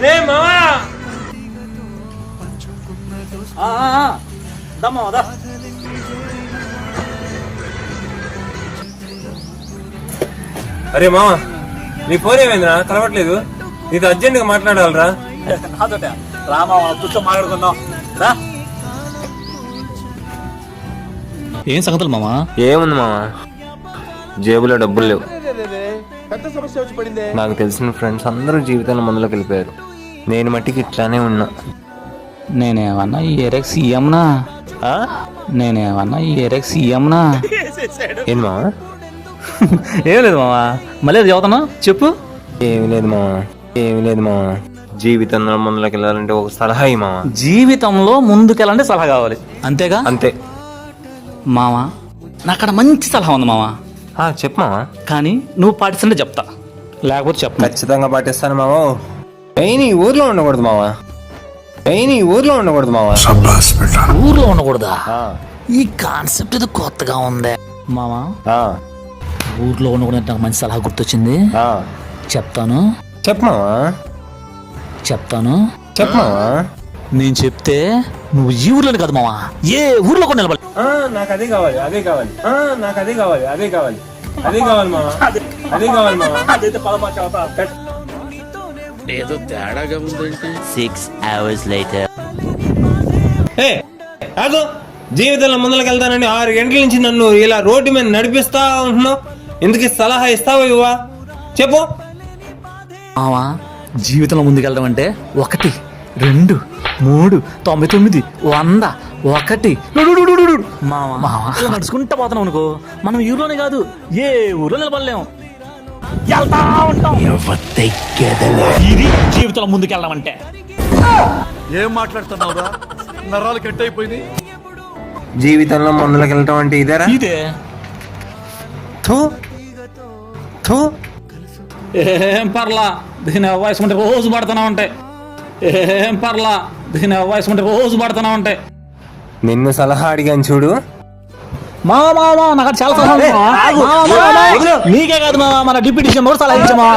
రే మావా అరే మావా నీ ఫోన్ ఏమైందిరా కలవట్లేదు, నీతో అర్జెంట్ గా మాట్లాడాలరా. నాతోట రామా కూర్చో మాట్లాడుకుందాం రా. ఏం సంగతులు మామా? ఏముంది మావా, జేబులో డబ్బులు లేవు. పెద్ద సమస్య వచ్చి పడిందే. నాకు తెలిసిన ఫ్రెండ్స్ అందరూ జీవితంలో మందులోకి వెళ్ళిపోయారు. నేను మట్టికి ఇట్లానే ఉన్నా. నేనేమన్నా ఈ ఏరియా సీఎంనా? నేనేమన్నా ఈ ఏరియా సీఎంనా? ఏం మావా? ఏం లేదు మామా, మళ్ళీ చదువుతున్నా చెప్పు. ఏమి లేదు మావా, జీవితంలో మందులోకి వెళ్ళాలంటే ఒక సలహా మావా. జీవితంలో ముందుకెళ్ళాలంటే సలహా కావాలి అంతేగా? అంతే మామా, నాకు అక్కడ మంచి సలహా ఉంది మామా. చెప్పు మావా. కానీ నువ్వు పాటిస్తుంటే చెప్తా, లేకపోతే చెప్తా. ఖచ్చితంగా పాటిస్తాను మావా. అయినా ఈ ఊర్లో ఉండకూడదు మావా. ఊర్లో ఉండకూడదా? ఈ కాన్సెప్ట్ ఏదో కొత్తగా ఉంది మామా. ఊర్లో ఉండకూడదు, నాకు మంచి సలహా గుర్తొచ్చింది. చెప్తాను. చెప్పు మావా. నేను చెప్తే నువ్వు ఈ ఊర్లోనే కాదు మామా, ఏ ఊర్లో కూడా నిలబడి. నాకు అదే కావాలి మావా. ఏదో తేడాగా ఉందంటే. 6 hours later. అదో జీవితంలో ముందుకు వెళ్తానని 6 గంటల నుంచి నన్ను ఇలా రోడ్డు మీద నడిపిస్తా ఉంటున్నావు. ఎందుకు సలహా ఇస్తావా ఇవ్వా చెప్పు మామా. జీవితంలో ముందుకెళ్ళడం అంటే 1 2 3 99 100 1 మామా. నడుచుకుంటా పోతున్నాం అనుకో, మనం ఈ ఊర్లోనే కాదు ఏ ఊర్లో నిలబడలేము, వెళ్తా ఉంటాం. ఇది జీవితంలో ముందుకెళ్ళడం అంటే. ఏం మాట్లాడుతున్నావురా? నరాలు కట్ అయిపోయింది. జీవితంలో ముందుకు వెళ్ళటం అంటే ఇదేరా? ఇదే. ఏం పర్లా దీని వాయిస్ ఉంటే రోజు పడుతున్నా ఉంటాయి. నిన్ను సలహా అడిగాను చూడు. మామా నాకు చాలా సలహా ఉంది మామా. నీకే కాదు మామా, మన డిప్యూటీ సీఎం కూడా సలహా ఇచ్చామా.